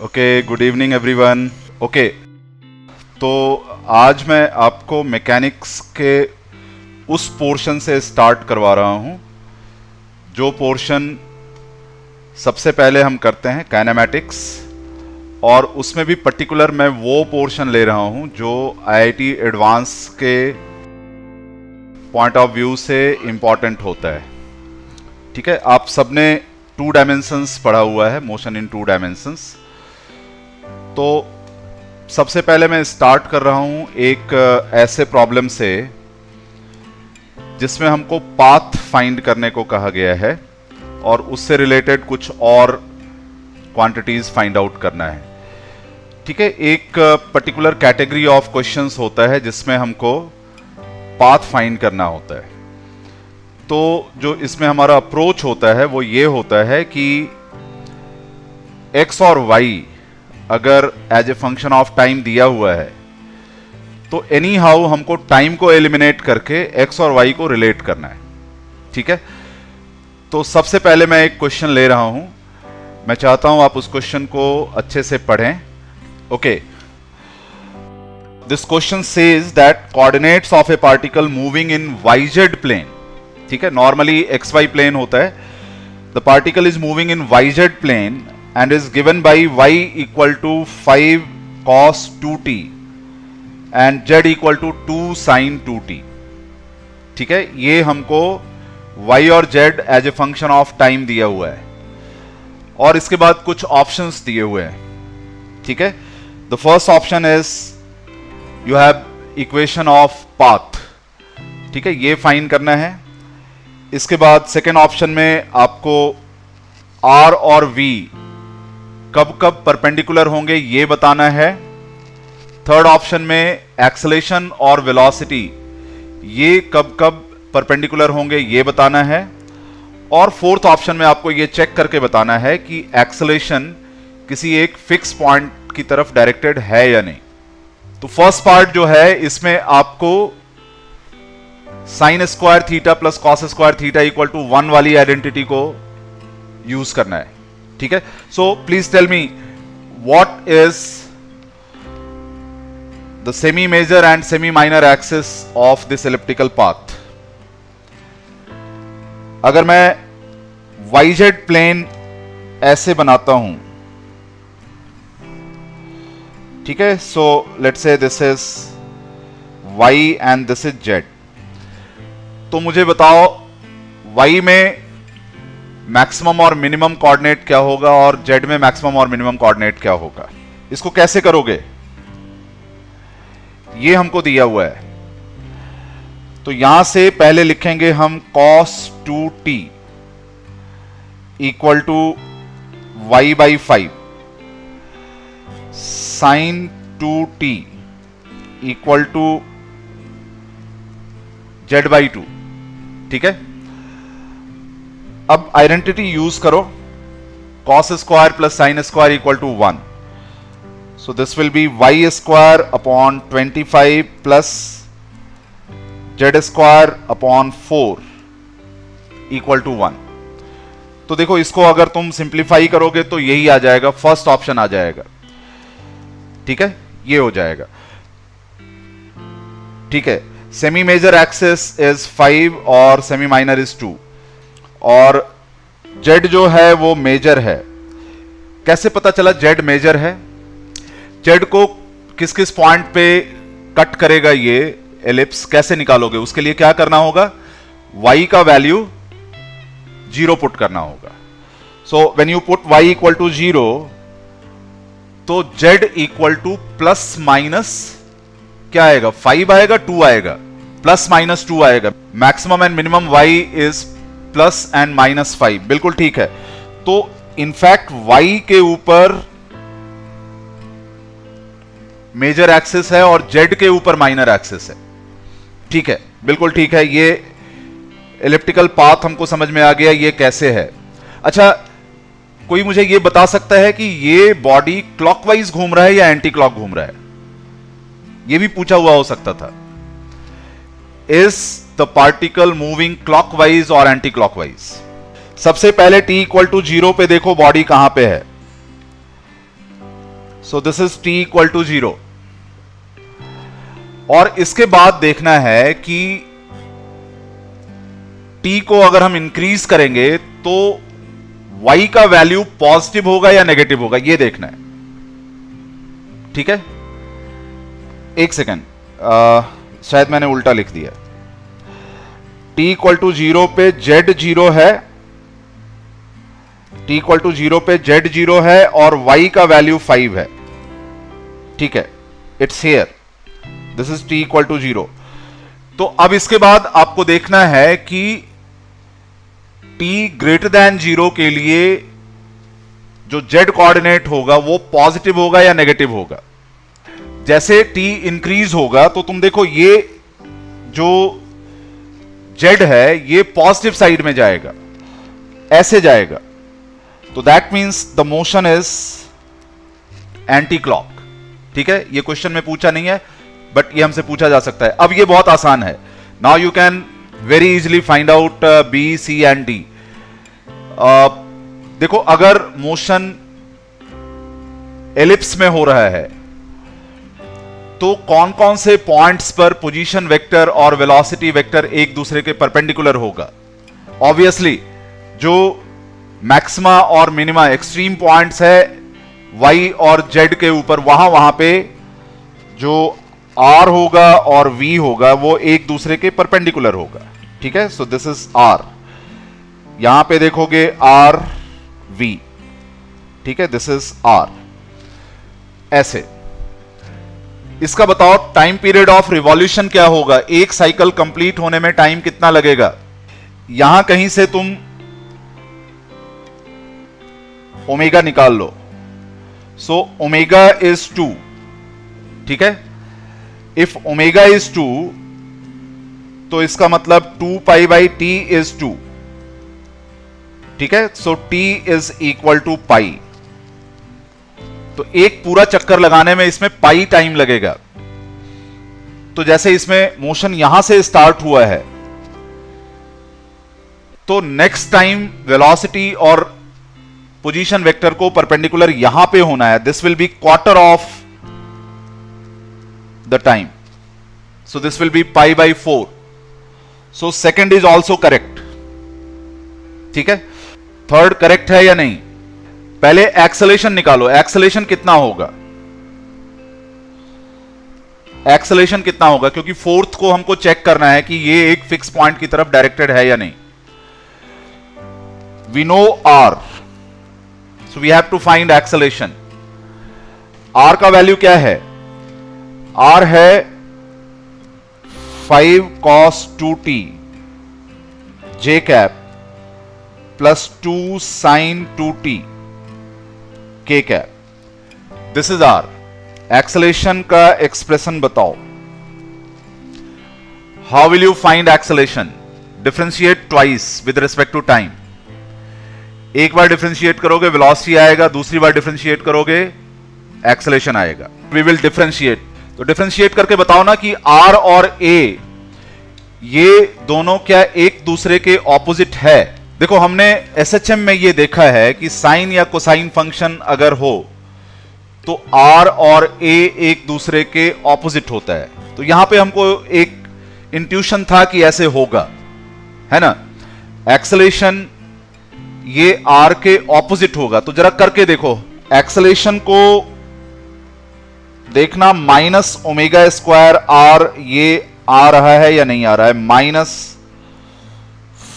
Okay, good evening everyone. Okay, तो आज मैं आपको मैकेनिक्स के उस पोर्शन से स्टार्ट करवा रहा हूँ जो पोर्शन सबसे पहले हम करते हैं काइनेमैटिक्स, और उसमें भी पर्टिकुलर मैं वो पोर्शन ले रहा हूँ जो आईआईटी एडवांस के पॉइंट ऑफ व्यू से इम्पॉर्टेंट होता है। ठीक है, आप सबने 2 डायमेंशंस पढ़ा हुआ है, मोशन इन 2 डायमेंशंस। तो सबसे पहले मैं स्टार्ट कर रहा हूं एक ऐसे प्रॉब्लम से जिसमें हमको पाथ फाइंड करने को कहा गया है और उससे रिलेटेड कुछ और क्वांटिटीज फाइंड आउट करना है। ठीक है, एक पर्टिकुलर कैटेगरी ऑफ क्वेश्चंस होता है जिसमें हमको पाथ फाइंड करना होता है। तो जो इसमें हमारा अप्रोच होता है वो ये होता है कि x और y अगर as a function of time दिया हुआ है तो एनी हाउ हमको टाइम को एलिमिनेट करके x और y को रिलेट करना है। ठीक है, तो सबसे पहले मैं एक क्वेश्चन ले रहा हूं, मैं चाहता हूं आप उस क्वेश्चन को अच्छे से पढ़ें। Okay, this question says that coordinates of a particle moving in yz plane. ठीक है, नॉर्मली xy प्लेन होता है। The particle is moving in yz plane and is given by y equal to 5 cos 2t and z equal to 2 sin 2t। ठीक है, ये हमको y और z as a function of time दिया हुआ है और इसके बाद कुछ ऑप्शंस दिए हुए हैं। ठीक है, the first option is you have equation of path. ठीक है, ये फाइंड करना है। इसके बाद सेकेंड ऑप्शन में आपको r और v कब कब परपेंडिकुलर होंगे ये बताना है। थर्ड ऑप्शन में एक्सेलेरेशन और वेलोसिटी ये कब कब परपेंडिकुलर होंगे ये बताना है। और फोर्थ ऑप्शन में आपको ये चेक करके बताना है कि एक्सेलेरेशन किसी एक फिक्स पॉइंट की तरफ डायरेक्टेड है या नहीं। तो फर्स्ट पार्ट जो है इसमें आपको sine square theta plus cos square theta equal to 1 वाली आइडेंटिटी को यूज करना है। ठीक है, so please tell me what is the semi major and semi minor axis of this elliptical path. अगर मैं yz प्लेन ऐसे बनाता हूं, ठीक है, so let's say this is y and this is z। तो मुझे बताओ y में मैक्सिमम और मिनिमम कोऑर्डिनेट क्या होगा और z में मैक्सिमम और मिनिमम कोऑर्डिनेट क्या होगा। इसको कैसे करोगे, ये हमको दिया हुआ है। तो यहां से पहले लिखेंगे हम cos 2t equal to y by 5, sin 2t equal to z by 2। ठीक है, अब आइडेंटिटी यूज करो, cos square plus sine square equal to 1, so this will be y square upon 25 plus z square upon 4 equal to 1। तो देखो इसको अगर तुम simplify करोगे तो यही आ जाएगा, फर्स्ट ऑप्शन आ जाएगा। ठीक है, ये हो जाएगा। ठीक है, सेमी मेजर एक्सिस इज 5 और सेमी माइनर इज 2 और z जो है वो मेजर है। कैसे पता चला z मेजर है? z को किस किस पॉइंट पे कट करेगा ये एलिप्स, कैसे निकालोगे? उसके लिए क्या करना होगा, y का वैल्यू 0 पुट करना होगा। So when you put y equal to 0 तो z equal to plus minus क्या आएगा, 5 आएगा, 2 आएगा, प्लस माइनस 2 आएगा। Maximum and minimum y is plus and minus 5, बिल्कुल ठीक है। तो इनफैक्ट y के ऊपर मेजर एक्सिस है और z के ऊपर माइनर एक्सिस है। ठीक है, बिल्कुल ठीक है। ये एलिप्टिकल पाथ हमको समझ में आ गया ये कैसे है। अच्छा, कोई मुझे ये बता सकता है कि ये बॉडी क्लॉकवाइज घूम रहा है या एंटी क्लॉक घूम रहा है? ये भी पूछा हुआ हो सकता था। Is the particle moving clockwise और एंटी क्लॉकवाइज? सबसे पहले t इक्वल टू 0 पे देखो बॉडी कहां पे है। So this is t equal to 0। और इसके बाद देखना है कि t को अगर हम इंक्रीज करेंगे तो y का वैल्यू पॉजिटिव होगा या नेगेटिव होगा, यह देखना है। ठीक है, एक सेकेंड, शायद मैंने उल्टा लिख दिया। t इक्वल टू 0 पे z 0 है, t इक्वल टू 0 पे z 0 है और y का वैल्यू 5 है। ठीक है, it's here, this is t equal to 0। तो अब इसके बाद आपको देखना है कि t ग्रेटर देन 0 के लिए जो z कोऑर्डिनेट होगा वो पॉजिटिव होगा या नेगेटिव होगा। जैसे t इंक्रीज होगा तो तुम देखो ये जो z है ये पॉजिटिव साइड में जाएगा, ऐसे जाएगा, तो that means the motion is anti clock. ठीक है, ये क्वेश्चन में पूछा नहीं है बट ये हमसे पूछा जा सकता है। अब ये बहुत आसान है, now you can very easily find out B, C and D। देखो अगर मोशन एलिप्स में हो रहा है तो कौन कौन से पॉइंट्स पर पोजीशन वेक्टर और वेलोसिटी वेक्टर एक दूसरे के परपेंडिकुलर होगा। ऑब्वियसली जो मैक्सिमा और मिनिमा एक्सट्रीम पॉइंट्स है y और z के ऊपर, वहां पे जो r होगा और v होगा वो एक दूसरे के परपेंडिकुलर होगा। ठीक है, सो दिस इज r, यहां पे देखोगे r v। ठीक है, दिस इज r, ऐसे। इसका बताओ टाइम पीरियड ऑफ रिवॉल्यूशन क्या होगा, एक साइकिल कंप्लीट होने में टाइम कितना लगेगा। यहां कहीं से तुम ओमेगा निकाल लो, सो ओमेगा इज 2। ठीक है, इफ ओमेगा इज 2 तो इसका मतलब 2 पाई बाई t इज 2। ठीक है, सो t इज इक्वल टू पाई। तो एक पूरा चक्कर लगाने में इसमें पाई टाइम लगेगा। तो जैसे इसमें मोशन यहां से स्टार्ट हुआ है तो नेक्स्ट टाइम वेलोसिटी और पोजीशन वेक्टर को परपेंडिकुलर यहां पे होना है। This will B quarter of the time, so this will B pi by 4। So second is also correct. ठीक है, थर्ड करेक्ट है या नहीं। पहले एक्सेलेरेशन निकालो, एक्सेलेरेशन कितना होगा, एक्सेलेरेशन कितना होगा, क्योंकि फोर्थ को हमको चेक करना है कि ये एक फिक्स पॉइंट की तरफ डायरेक्टेड है या नहीं। We know r, so we have to find acceleration। r का वैल्यू क्या है, r है 5 cos 2t j cap plus 2 sin 2t k cap. This is r। Acceleration का एक्सप्रेशन बताओ। How will you find acceleration, differentiate twice with respect to time. एक बार differentiate करोगे velocity आएगा, दूसरी बार डिफरेंशिएट करोगे एक्सेलेरेशन आएगा। वी विल डिफरेंशिएट, तो डिफरेंशिएट करके बताओ ना कि r और a ये दोनों क्या एक दूसरे के ऑपोजिट है। देखो हमने SHM में ये देखा है कि साइन या कोसाइन फंक्शन अगर हो तो r और a एक दूसरे के ऑपोजिट होता है। तो यहां पे हमको एक इंट्यूशन था कि ऐसे होगा, है ना। एक्सेलेरेशन ये r के ऑपोजिट होगा, तो जरा करके देखो। एक्सेलेरेशन को देखना माइनस ओमेगा स्क्वायर r, ये आ रहा है या नहीं आ रहा है,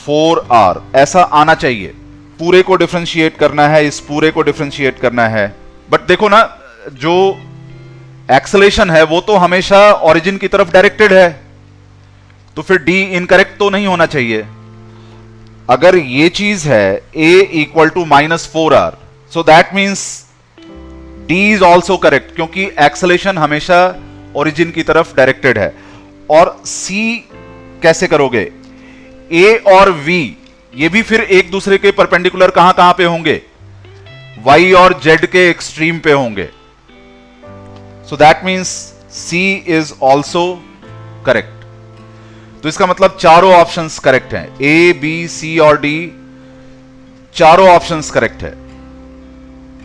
-4r ऐसा आना चाहिए। पूरे को डिफरेंशिएट करना है, इस पूरे को डिफरेंशिएट करना है। बट देखो ना, जो एक्सेलेरेशन है वो तो हमेशा ओरिजिन की तरफ डायरेक्टेड है, तो फिर d इनकरेक्ट तो नहीं होना चाहिए। अगर ये चीज है a equal to -4r, so that means d is also correct, क्योंकि एक्सेलेरेशन हमेशा ओरिजिन की तरफ डायरेक्टेड है। और c कैसे करोगे, a और v ये भी फिर एक दूसरे के परपेंडिकुलर कहां कहां पे होंगे, y और z के एक्सट्रीम पे होंगे। सो that means c is also correct. तो इसका मतलब चारों ऑप्शंस करेक्ट हैं, a, b, c और d चारों ऑप्शंस करेक्ट है।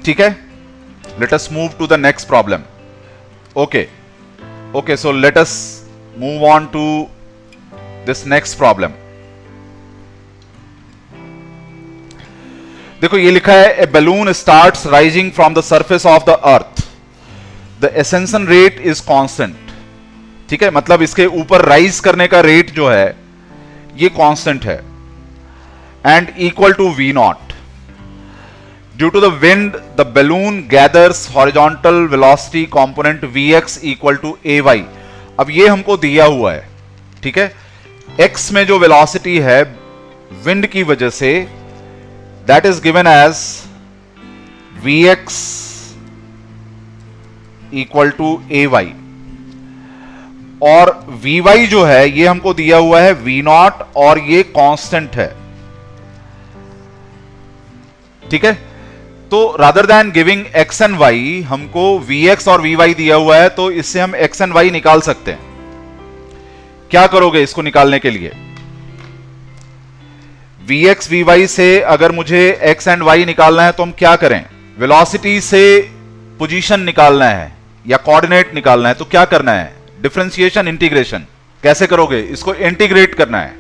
ठीक है, Let us move to the next problem. Okay, so let us move on to this next problem. देखो ये लिखा है a balloon starts rising from the surface of the earth. The ascension rate is constant. ठीक है, मतलब इसके ऊपर rise करने का रेट जो है ये कांस्टेंट है and equal to v naught. Due to the wind, the balloon gathers horizontal velocity component vx equal to ay. अब ये हमको दिया हुआ है, ठीक है, x में जो वेलोसिटी है विंड की वजह से, that is given as vx equal to ay, और vy जो है ये हमको दिया हुआ है v naught और ये कांस्टेंट है, ठीक है। तो rather than giving x and y हमको vx और vy दिया हुआ है, तो इससे हम x एंड y निकाल सकते हैं। क्या करोगे इसको निकालने के लिए? vx vy से अगर मुझे x एंड y निकालना है तो हम क्या करें? वेलोसिटी से पोजीशन निकालना है या कोऑर्डिनेट निकालना है तो क्या करना है? Differentiation, integration. कैसे करोगे? इसको इंटीग्रेट करना है,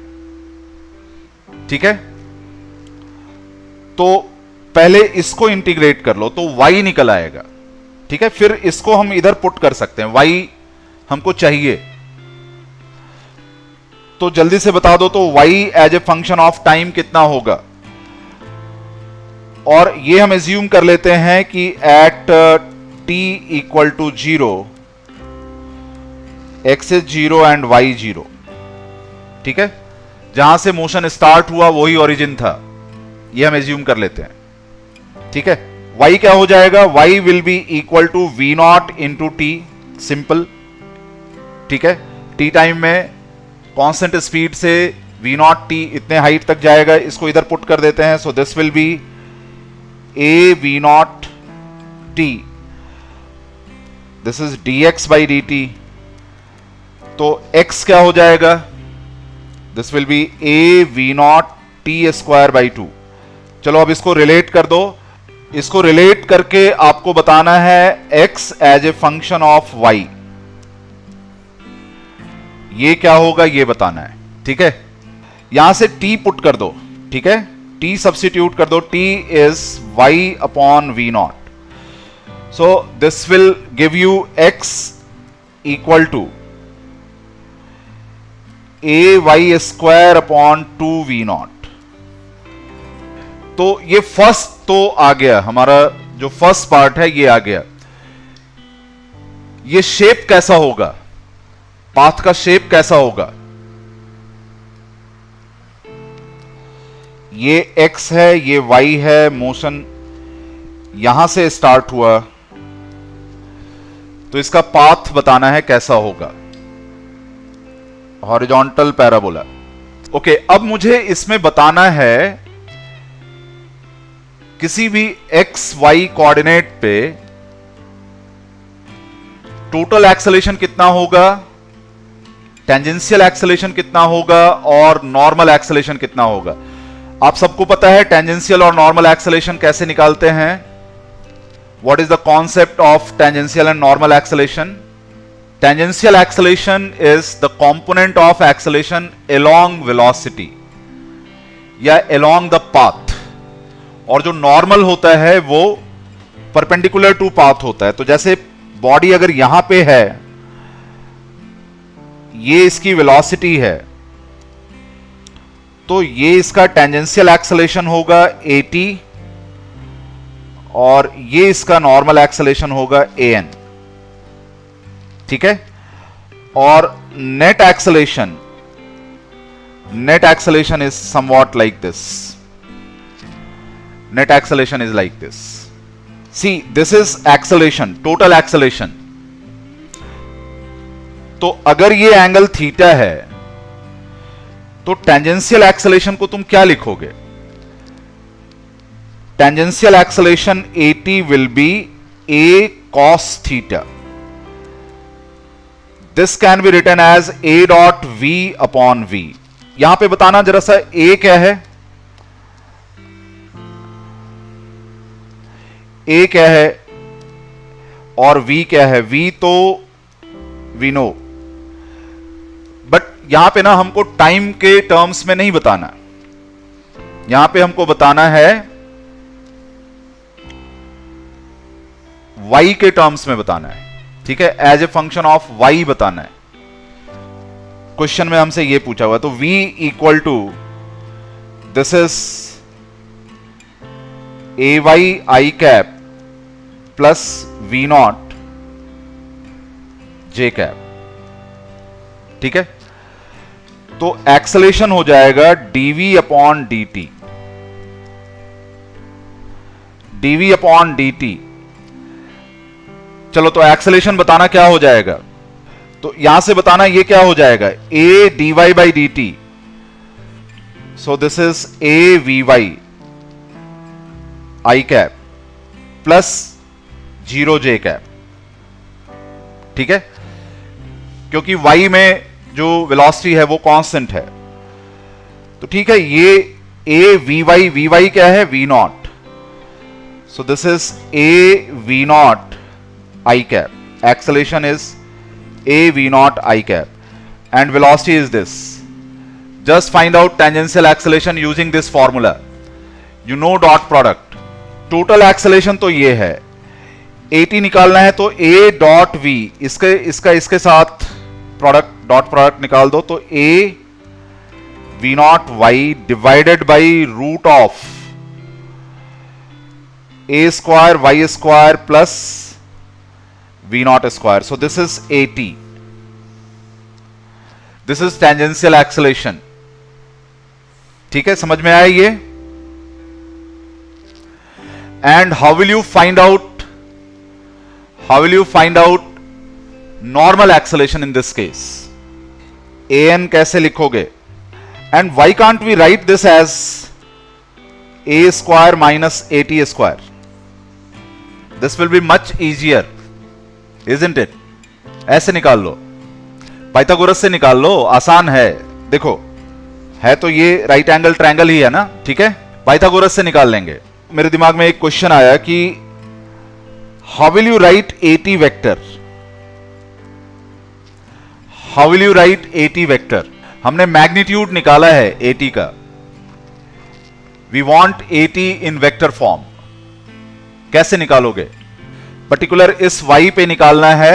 ठीक है। तो पहले इसको इंटीग्रेट कर लो तो y निकल आएगा, ठीक है। फिर इसको हम इधर पुट कर सकते हैं, y हमको चाहिए, तो जल्दी से बता दो तो y as a function of time कितना होगा। और ये हम एज्यूम कर लेते हैं कि at t equal to 0 x is 0 and y 0, ठीक है। जहां से मोशन स्टार्ट हुआ वही ओरिजिन था, ये हम एज्यूम कर लेते हैं, ठीक है। y क्या हो जाएगा? y will be equal to v naught into t, simple, ठीक है। t टाइम में कांस्टेंट स्पीड से v नॉट टी इतने हाइट तक जाएगा, इसको इधर पुट कर देते हैं। So this will be a v naught t, this is dx by dt। तो x क्या हो जाएगा? This will be a v naught t square by 2। चलो अब इसको रिलेट कर दो। इसको रिलेट करके आपको बताना है x as a function of y, ये क्या होगा ये बताना है, ठीक है। यहां से t पुट कर दो, ठीक है, t सब्स्टिट्यूट कर दो, t is y upon v naught. So this will give you x equal to a y square upon 2v naught. तो ये फर्स्ट तो आ गया, हमारा जो फर्स्ट पार्ट है ये आ गया। ये शेप कैसा होगा? पाथ का शेप कैसा होगा? ये x है, ये y है, मोशन यहां से स्टार्ट हुआ, तो इसका पाथ बताना है कैसा होगा, हॉरिजॉन्टल पैराबोला। ओके, अब मुझे इसमें बताना है किसी भी x y कोऑर्डिनेट पे टोटल एक्सेलेरेशन कितना होगा, टेंजेंशियल एक्सेलेरेशन कितना होगा और नॉर्मल एक्सेलेरेशन कितना होगा। आप सबको पता है टेंजेंशियल और नॉर्मल एक्सेलेरेशन कैसे निकालते हैं। What is the concept of tangential and normal acceleration? Tangential acceleration is the component of acceleration along velocity या अलोंग द पाथ, और जो नॉर्मल होता है वो परपेंडिकुलर टू पाथ होता है। तो जैसे बॉडी अगर यहां पे है, ये इसकी वेलोसिटी है, तो ये इसका टेंजेंशियल एक्सेलेरेशन होगा at और ये इसका नॉर्मल एक्सेलेरेशन होगा an, ठीक है। और net acceleration is somewhat like this. Net acceleration is like this. See, this is acceleration, total acceleration. तो अगर ये एंगल थीटा है तो टेंजेंशियल एक्सेलेरेशन को तुम क्या लिखोगे? Tangential acceleration at will be a cos theta. This can be written as a dot v upon v. यहां पे बताना जरा सा a क्या है? a क्या है? और v क्या है, v तो वी नो, बट यहां पे ना हमको टाइम के टर्म्स में नहीं बताना, यहां पे हमको बताना है y के टर्म्स में बताना है, ठीक है, as a function of y बताना है। क्वेश्चन में हमसे ये पूछा हुआ, तो v equal to this is ay i cap plus v naught j cap, ठीक है। तो एक्सेलेरेशन हो जाएगा dv upon dt, dv upon dt। चलो तो एक्सेलेरेशन बताना क्या हो जाएगा, तो यहां से बताना ये क्या हो जाएगा, a dy by D T, so this is a vy i cap plus 0j cap, ठीक है, क्योंकि y में जो वेलोसिटी है वो कांस्टेंट है, तो ठीक है, ये a vy क्या है, v naught, so this is a v not I cap, acceleration is a v naught I cap, and velocity is this. Just find out tangential acceleration using this formula. You know dot product. Total acceleration तो ये है, at निकालना है तो a dot v, इसके साथ product dot product निकाल दो, तो a v naught y divided by root of a square y square plus v naught square. So this is at. This is tangential acceleration. ठीक है, समझ में आया ये? And how will you find out normal acceleration in this case? an कैसे लिखोगे? And why can't we write this as a square minus at square? This will be much easier. Isn't it? ऐसे निकाल लो, Pythagoras से निकाल लो, आसान है। देखो, है तो ये राइट एंगल ट्रायंगल ही है ना, ठीक है, पाइथागोरस से निकाल लेंगे। मेरे दिमाग में एक क्वेश्चन आया कि how will you write a t vector, how will you write a t vector. हमने मैग्नीट्यूड निकाला है एटी का, we want a t in vector form, कैसे निकालोगे? पर्टिकुलर इस y पे निकालना है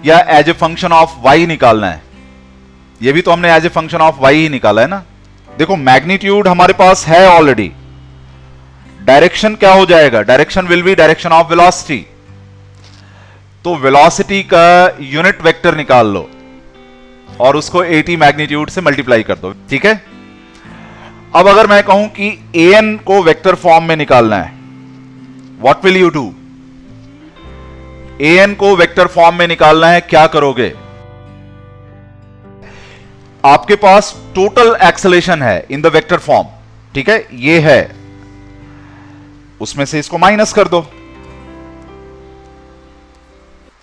या as a function of y निकालना है? ये भी तो हमने as a function of y ही निकाला है ना। देखो, मैग्नीट्यूड हमारे पास है ऑलरेडी, डायरेक्शन क्या हो जाएगा, direction will be direction of velocity, तो वेलोसिटी का यूनिट वेक्टर निकाल लो और उसको 80 मैग्नीट्यूड से मल्टीप्लाई कर दो, ठीक है। अब अगर मैं कहूं कि an को वेक्टर फॉर्म में निकालना है, what will you do? an को वेक्टर फॉर्म में निकालना है, क्या करोगे? आपके पास टोटल एक्सेलेरेशन है इन द वेक्टर फॉर्म, ठीक है, ये है, उसमें से इसको माइनस कर दो,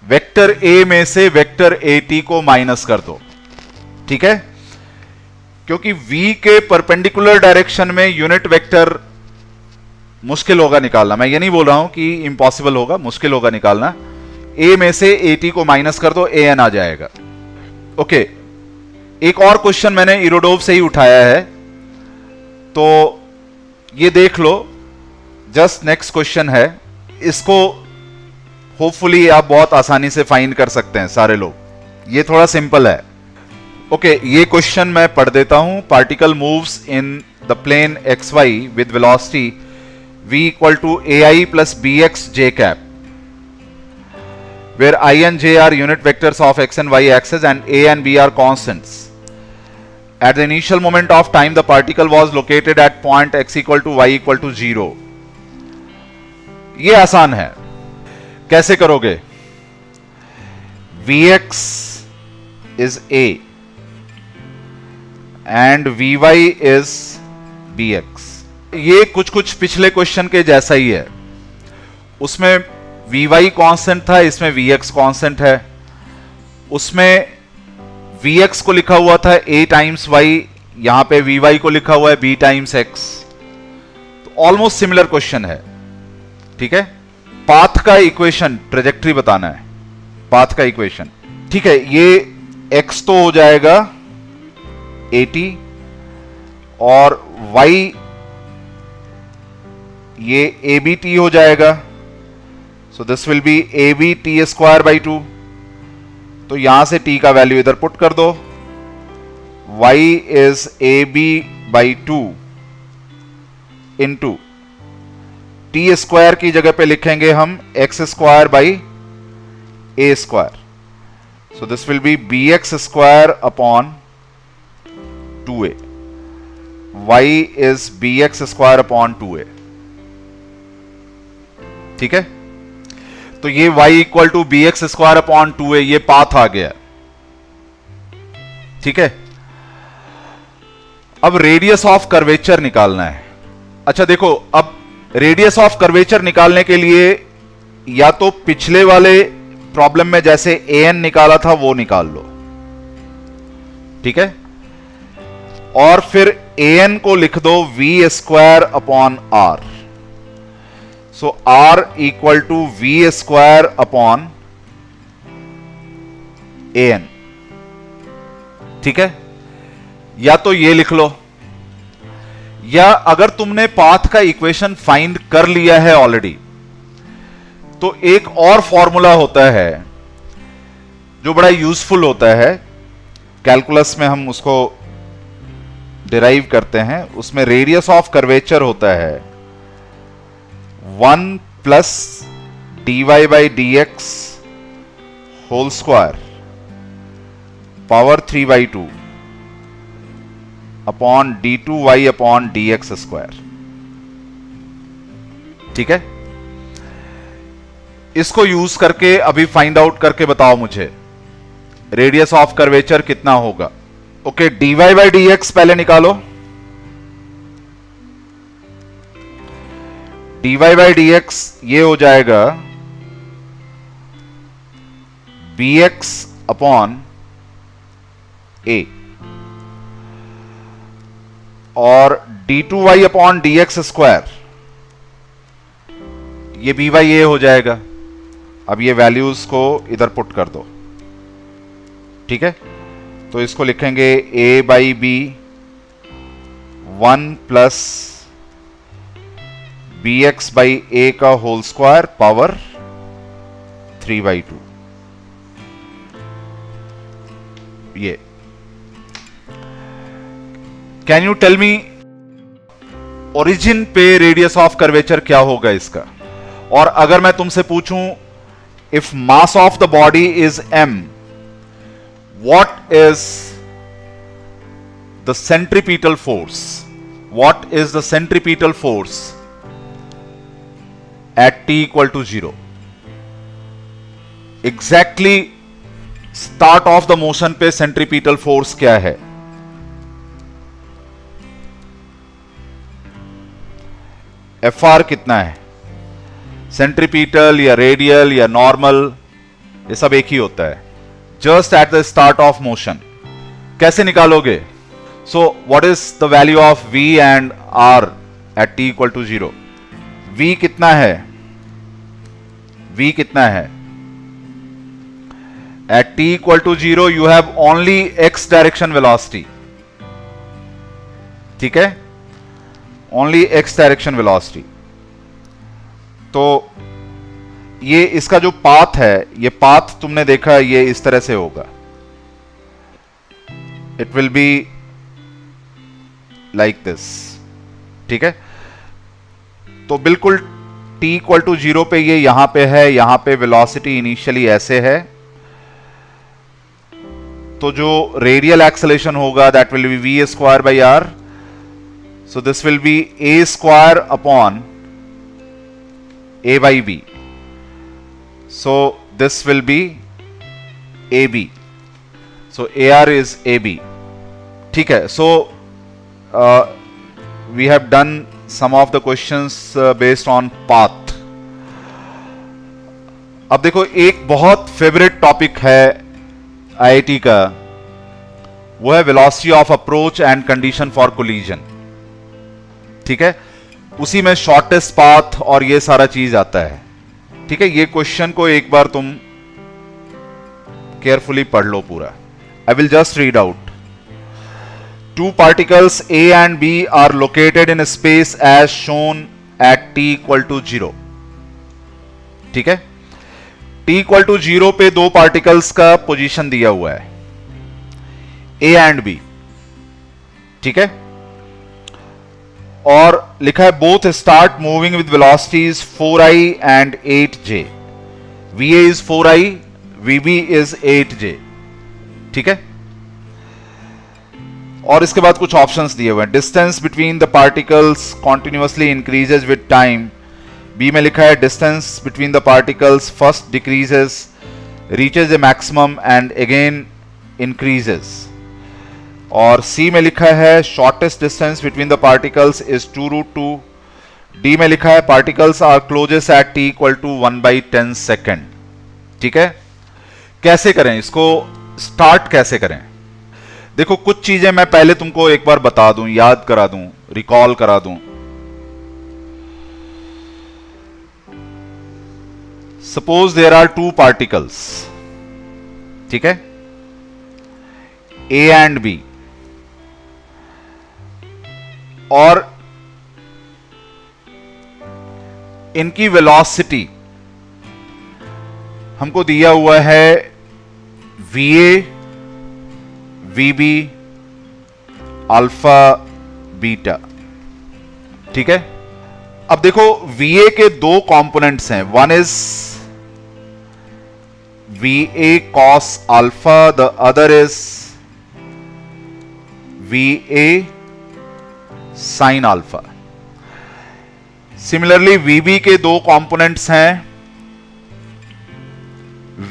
वेक्टर a में से वेक्टर at को माइनस कर दो, ठीक है, क्योंकि v के परपेंडिकुलर डायरेक्शन में यूनिट वेक्टर मुश्किल होगा निकालना। मैं ये नहीं बोल रहा हूं कि इम्पॉसिबल होगा, मुश्किल होगा निकालना। a में से at को माइनस कर दो, an आ जाएगा। ओके, एक और क्वेश्चन मैंने इरोडोव से ही उठाया है, तो ये देख लो, जस्ट नेक्स्ट क्वेश्चन है, इसको होपफुली आप बहुत आसानी से फाइंड कर सकते हैं सारे लोग, ये थोड़ा सिंपल है। ओके, ये क्वेश्चन मैं पढ़ देता हूं। Particle moves in the plane x y with velocity v equal to ai plus bx j cap, where I and j are unit vectors of x and y axis and a and b are constants. At the initial moment of time, the particle was located at point x equal to y equal to 0. ये आसान है, कैसे करोगे? vx is a and vy is bx. ये कुछ कुछ पिछले question के जैसा ही है, उसमें vy कांस्टेंट था, इसमें vx कांस्टेंट है, उसमें vx को लिखा हुआ था a टाइम्स y, यहां पे vy को लिखा हुआ है b टाइम्स x, तो ऑलमोस्ट सिमिलर क्वेश्चन है, ठीक है। पाथ का इक्वेशन ट्रेजेक्टरी बताना है, पाथ का इक्वेशन। ठीक है, ये x तो हो जाएगा 80 और y ये ABT हो जाएगा, सो this will B ABT square by 2। तो यहां से t का वैल्यू इधर पुट कर दो, y is AB by 2 into t square की जगह पे लिखेंगे हम x square by a square, so this will be bx square upon 2a, y is bx square upon 2a। ठीक है, तो ये y equal to bx square upon 2a, ये पाथ आ गया। ठीक है, अब रेडियस ऑफ कर्वेचर निकालना है। अच्छा देखो, अब रेडियस ऑफ कर्वेचर निकालने के लिए या तो पिछले वाले प्रॉब्लम में जैसे an निकाला था वो निकाल लो, ठीक है, और फिर an को लिख दो v square upon r, so r equal to v square upon an। ठीक है, या तो ये लिख लो, या अगर तुमने पाथ का इक्वेशन फाइंड कर लिया है ऑलरेडी, तो एक और फॉर्मूला होता है जो बड़ा यूजफुल होता है, कैलकुलस में हम उसको डिराइव करते हैं। उसमें रेडियस ऑफ कर्वेचर होता है 1 plus dy by d x whole square power 3/2 upon d2y upon dx square. ठीक है, इसको यूज करके अभी फाइंड आउट करके बताओ मुझे रेडियस ऑफ कर्वेचर कितना होगा। ओके, dy बाई dx पहले निकालो, dy बाई dx ये हो जाएगा bx अपॉन a, और d2y अपॉन dx स्क्वायर ये b बाई ए हो जाएगा। अब ये वैल्यूज को इधर पुट कर दो। ठीक है, तो इसको लिखेंगे a by B 1 plus B X by A का होल स्क्वायर पावर 3/2। ये can you tell me origin पे रेडियस ऑफ कर्वेचर क्या होगा इसका? और अगर मैं तुमसे पूछूं if mass of the body is m, what is the centripetal force? What is the centripetal force at t equal to 0? Exactly start of the motion पे सेंट्रीपिटल फोर्स क्या है? Fr कितना है? सेंट्रीपिटल या रेडियल या normal, ये सब एक ही होता है, just at the start of motion. कैसे निकालोगे? So what is the value of v and r at t equal to 0? v कितना है? v कितना है? At t equal to 0 you have only x direction velocity. ठीक है, only x direction velocity. तो ये इसका जो पाथ है, ये पाथ तुमने देखा ये इस तरह से होगा, it will be like this. ठीक है, तो बिल्कुल t इक्वल टू 0 पे ये यहां पे है, यहां पे वेलोसिटी इनिशियली ऐसे है, तो जो रेडियल एक्सेलेरेशन होगा that will be v square by r, so this will be a square upon a by b, so this will be ab, so ar is ab। ठीक है, so we have done some of the questions based on path। अब देखो, एक बहुत favourite topic है IIT का, वो है velocity of approach and condition for collision. ठीक है, उसी में शॉर्टेस्ट पाथ और ये सारा चीज आता है। ठीक है, ये क्वेश्चन को एक बार तुम केयरफुली पढ़ लो पूरा. I will just read out. Two particles A and B are located in space as shown at t equal to 0. ठीक है, t equal to 0 पे दो पार्टिकल्स का पोजीशन दिया हुआ है A and B. ठीक है, और लिखा है both start moving with velocities 4i and 8j. VA is 4i, VB is 8j. ठीक है, और इसके बाद कुछ ऑप्शंस दिए हुए हैं. Distance between the particles continuously increases with time. B में लिखा है distance between the particles first decreases, reaches a maximum and again increases. और सी में लिखा है shortest distance between the particles is 2√2. D में लिखा है particles are closest at t equal to 1/10 second. ठीक है, कैसे करें इसको, स्टार्ट कैसे करें? देखो, कुछ चीजें मैं पहले तुमको एक बार बता दूं, याद करा दूं, रिकॉल करा दूं. Suppose there are two particles. ठीक है, A एंड B, और इनकी वेलोसिटी हमको दिया हुआ है VA, VB, अल्फा, बीटा. ठीक है, अब देखो VA के दो कंपोनेंट्स हैं. One is VA cos alpha, the other is VA sin alpha. Similarly VB के दो कंपोनेंट्स हैं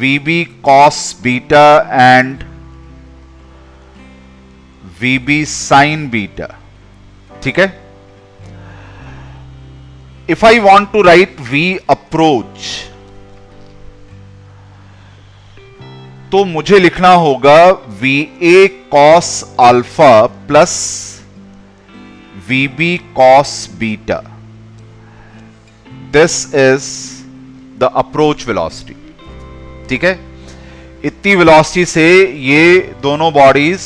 VB cos beta and VB sin beta. ठीक है, if I want to write V approach, तो मुझे लिखना होगा VA cos alpha plus VB cos beta. This is the approach velocity. ठीक है, इतनी वेलोसिटी से ये दोनों बॉडीज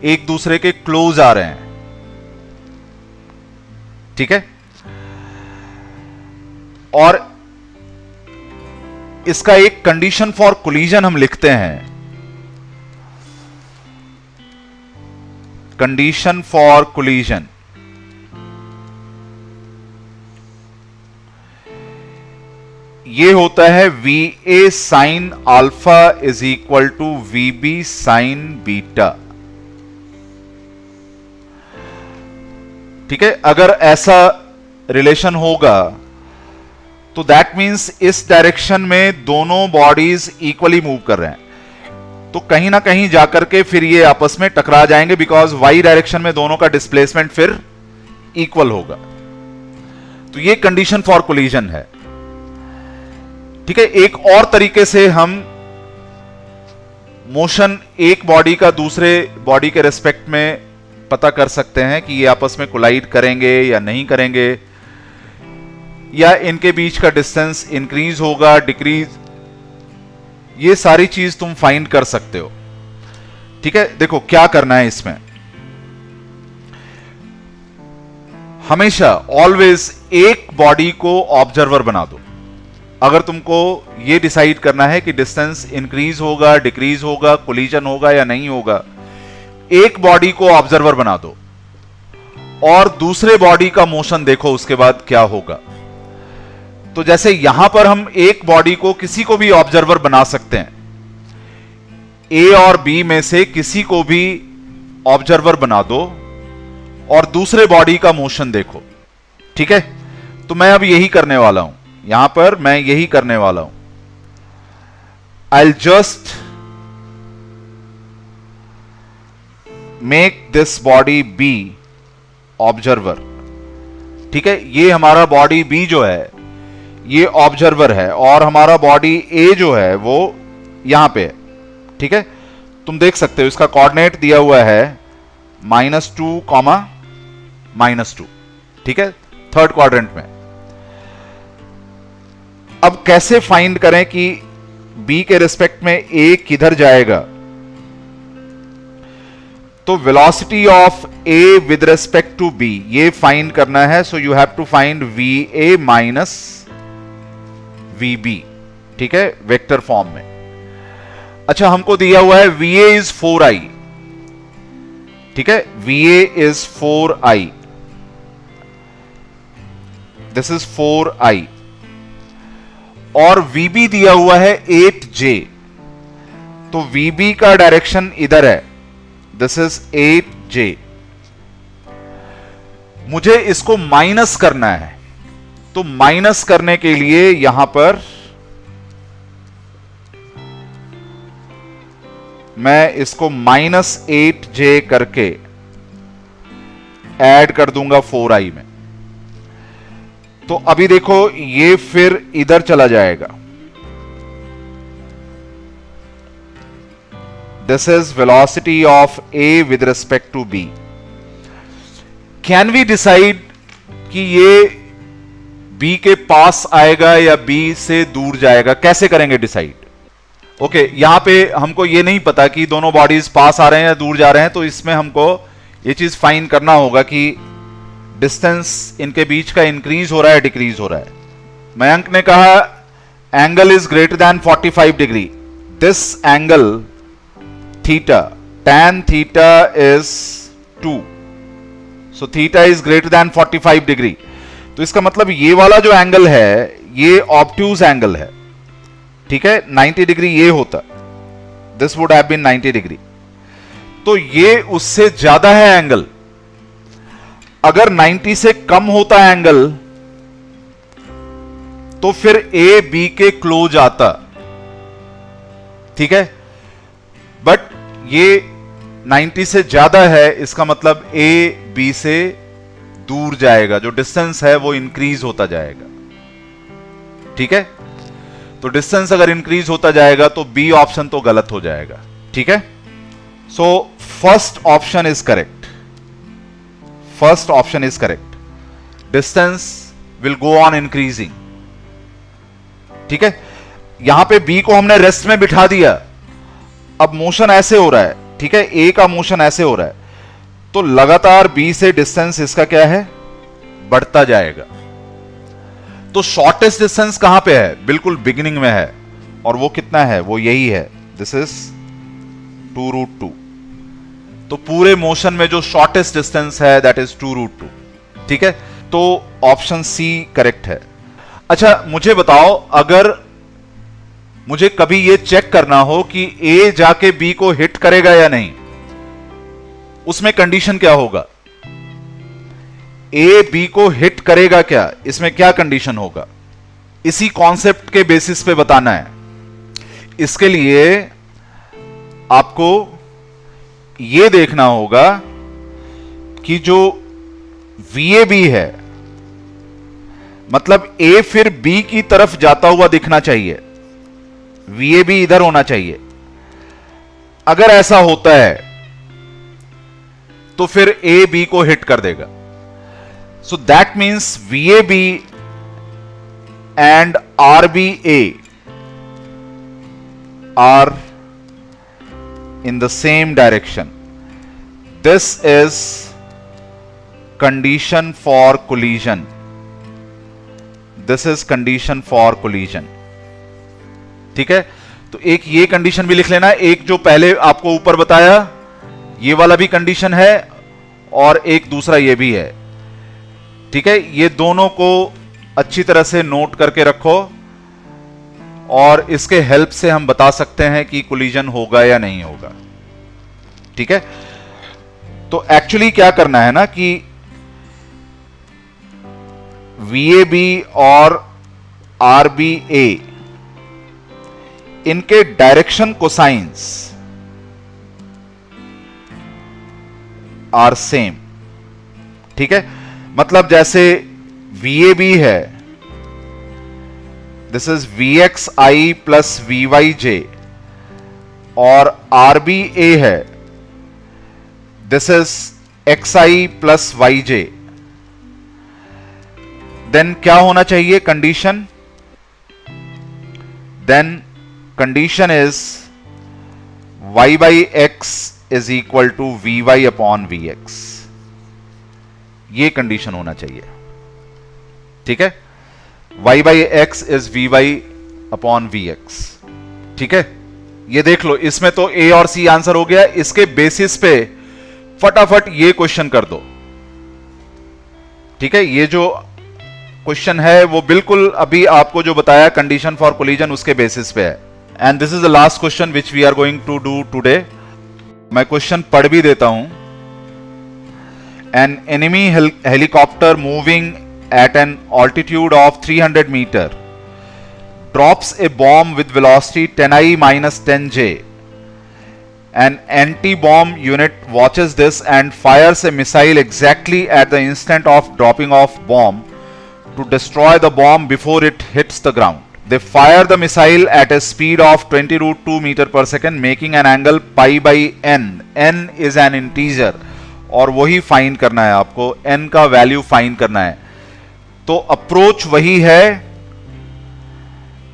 एक दूसरे के क्लोज आ रहे हैं. ठीक है, और इसका एक कंडीशन फॉर कोलिजन हम लिखते हैं. कंडीशन फॉर कोलिजन, ये होता है VA sin alpha is equal to VB sin beta. ठीक है, अगर ऐसा रिलेशन होगा तो दैट मींस इस डायरेक्शन में दोनों बॉडीज इक्वली मूव कर रहे हैं, तो कहीं ना कहीं जाकर के फिर ये आपस में टकरा जाएंगे, बिकॉज वाई डायरेक्शन में दोनों का डिस्प्लेसमेंट फिर इक्वल होगा. तो ये कंडीशन फॉर कोलिजन है. ठीक है, एक और तरीके से हम मोशन एक बॉडी का दूसरे बॉडी के रेस्पेक्ट में पता कर सकते हैं कि ये आपस में कोलाइड करेंगे या नहीं करेंगे, या इनके बीच का डिस्टेंस इंक्रीज होगा, डिक्रीज, ये सारी चीज तुम फाइंड कर सकते हो. ठीक है, देखो क्या करना है इसमें. हमेशा ऑलवेज एक बॉडी को ऑब्जर्वर बना दो. अगर तुमको ये डिसाइड करना है कि डिस्टेंस इंक्रीज होगा, डिक्रीज होगा, कोलिजन होगा या नहीं होगा, एक बॉडी को ऑब्जर्वर बना दो और दूसरे बॉडी का मोशन देखो उसके बाद क्या होगा. तो जैसे यहां पर हम एक बॉडी को किसी को भी ऑब्जर्वर बना सकते हैं, ए और बी में से किसी को भी ऑब्जर्वर बना दो और दूसरे बॉडी का मोशन देखो. ठीक है, तो मैं अब यही करने वाला हूं, यहां पर मैं यही करने वाला हूं. I just make this body B observer. ठीक है, ये हमारा बॉडी बी जो है ये ऑब्जर्वर है और हमारा बॉडी ए जो है वो यहां पे है. ठीक है, तुम देख सकते हो इसका कोऑर्डिनेट दिया हुआ है -2, -2. ठीक है, थर्ड क्वाड्रेंट में. अब कैसे फाइंड करें कि बी के रिस्पेक्ट में ए किधर जाएगा, तो velocity of A with respect to B ये फाइंड करना है. So you have to find V A minus V B. ठीक है, वेक्टर फॉर्म में. अच्छा, हमको दिया हुआ है वी ए इज 4i. ठीक है, V A is 4i. This is 4i. और वीबी दिया हुआ है 8j. तो वीबी का डायरेक्शन इधर है. This is 8j. मुझे इसको माइनस करना है. तो माइनस करने के लिए यहां पर मैं इसको -8j करके ऐड कर दूंगा 4i में. तो अभी देखो ये फिर इधर चला जाएगा. This is velocity of A with respect to B. Can we decide कि ये बी के पास आएगा या बी से दूर जाएगा? कैसे करेंगे डिसाइड? ओके, यहां पे हमको ये नहीं पता कि दोनों बॉडीज पास आ रहे हैं या दूर जा रहे हैं. तो इसमें हमको ये चीज फाइंड करना होगा कि डिस्टेंस इनके बीच का इंक्रीज हो रहा है, डिक्रीज हो रहा है. मयंक ने कहा angle is greater than 45 degree. This angle theta, tan theta is 2. So theta is greater than 45 degree. तो इसका मतलब ये वाला जो एंगल है ये ऑब्ट्यूज एंगल है. ठीक है, 90 डिग्री ये होता, this would have been 90 degree. तो ये उससे ज्यादा है एंगल. अगर 90 से कम होता एंगल तो फिर ए बी के क्लोज आता. ठीक है, बट ये 90 से ज्यादा है, इसका मतलब ए बी से दूर जाएगा. जो डिस्टेंस है वो इंक्रीज होता जाएगा. ठीक है, तो डिस्टेंस अगर इंक्रीज होता जाएगा तो बी ऑप्शन तो गलत हो जाएगा. ठीक है, so first option is correct. First option is correct. Distance will go on increasing. ठीक है, यहां पे बी को हमने रेस्ट में बिठा दिया. अब मोशन ऐसे हो रहा है. ठीक है, ए का मोशन ऐसे हो रहा है. तो लगातार बी से डिस्टेंस इसका क्या है, बढ़ता जाएगा. तो शॉर्टेस्ट डिस्टेंस कहां पे है? बिल्कुल बिगिनिंग में है. और वो कितना है? वो यही है. This is 2√2. तो पूरे मोशन में जो शॉर्टेस्ट डिस्टेंस है दैट इज 2√2. ठीक है, तो ऑप्शन सी करेक्ट है. अच्छा, मुझे बताओ, अगर मुझे कभी ये चेक करना हो कि ए जाके बी को हिट करेगा या नहीं, उसमें कंडीशन क्या होगा? ए बी को हिट करेगा क्या, इसमें क्या कंडीशन होगा? इसी कॉन्सेप्ट के बेसिस पे बताना है. इसके लिए आपको यह देखना होगा कि जो VAB है, मतलब ए फिर बी की तरफ जाता हुआ दिखना चाहिए. VAB इधर होना चाहिए. अगर ऐसा होता है तो फिर ए बी को हिट कर देगा. So that means VAB and RBA are in the same direction. This is condition for collision. This is condition for collision. ठीक है, तो एक ये कंडीशन भी लिख लेना. एक जो पहले आपको ऊपर बताया ये वाला भी कंडीशन है और एक दूसरा ये भी है. ठीक है, ये दोनों को अच्छी तरह से नोट करके रखो और इसके हेल्प से हम बता सकते हैं कि कोलिजन होगा या नहीं होगा. ठीक है, तो एक्चुअली क्या करना है ना कि VAB और RBA इनके डायरेक्शन कोसाइंस आर सेम. ठीक है, मतलब जैसे VAB है, this is VXI plus VYJ, और RBA है, this is XI plus YJ. Then क्या होना चाहिए condition? Then condition is y by x is equal to v y upon v x, ये कंडीशन होना चाहिए। ठीक है, y by x is v y upon v x. ठीक है, ये देख लो, इसमें तो ए और सी आंसर हो गया। इसके बेसिस पे फटाफट ये क्वेश्चन कर दो। ठीक है, ये जो क्वेश्चन है वो बिल्कुल अभी आपको जो बताया कंडीशन फॉर कोलिजन उसके बेसिस पे है। And this is the last question which we are going to do today. मैं क्वेश्चन पढ़ भी देता हूं। An enemy helicopter moving at an altitude of 300 metre drops a bomb with velocity 10i minus 10j. An anti-bomb unit watches this and fires a missile exactly at the instant of dropping of bomb to destroy the bomb before it hits the ground. They fire the missile at a speed of 20 root 2 meter per second, making an angle pi by n. n is an integer और वही find करना है आपको, n का value find करना है। तो approach वही है,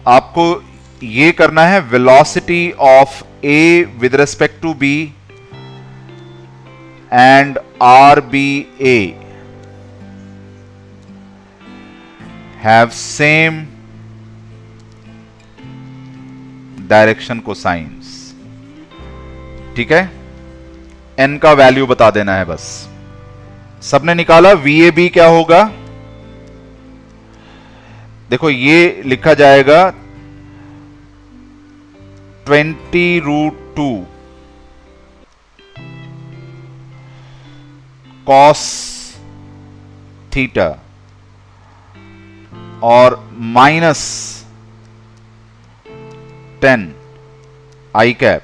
आपको ये करना है velocity of A with respect to B and R B A have same direction cosines. ठीक है, एन का वैल्यू बता देना है बस। सबने निकाला वी ए बी क्या होगा? देखो ये लिखा जाएगा 20 रूट 2 कॉस थीटा और minus 10 I cap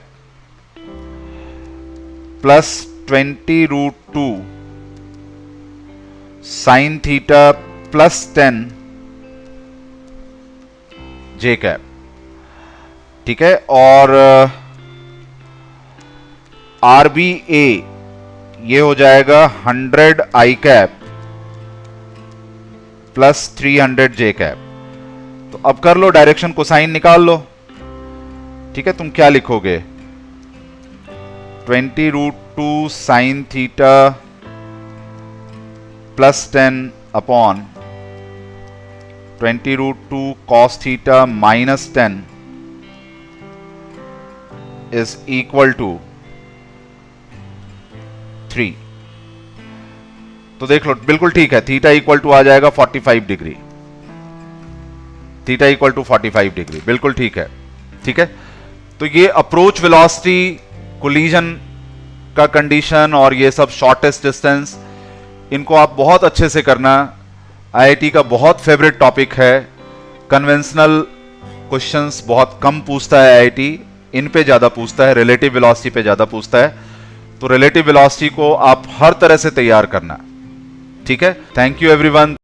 plus 20 root 2 sine theta plus 10 J cap. ठीक है, और आर बी ए ये हो जाएगा 100 आई कैप प्लस 300 जे कैप। तो अब कर लो, डायरेक्शन कोसाइन निकाल लो। ठीक है, तुम क्या लिखोगे? 20 root 2 sine theta plus 10 upon 20 root 2 cos theta minus 10 is equal to 3। तो देख लो, बिल्कुल ठीक है। थीटा इक्वल टू आ जाएगा 45 degree. Theta equal to 45 degree, बिल्कुल ठीक है। ठीक है, तो ये अप्रोच वेलोसिटी, कोलिजन का कंडीशन और ये सब शॉर्टेस्ट डिस्टेंस, इनको आप बहुत अच्छे से करना। आईआईटी का बहुत फेवरेट टॉपिक है। कन्वेंशनल क्वेश्चंस बहुत कम पूछता है आईआईटी, इन पे ज्यादा पूछता है, रिलेटिव वेलोसिटी पे ज्यादा पूछता है। तो रिलेटिव वेलोसिटी को आप हर तरह से तैयार करना। ठीक है, थैंक यू एवरीवन।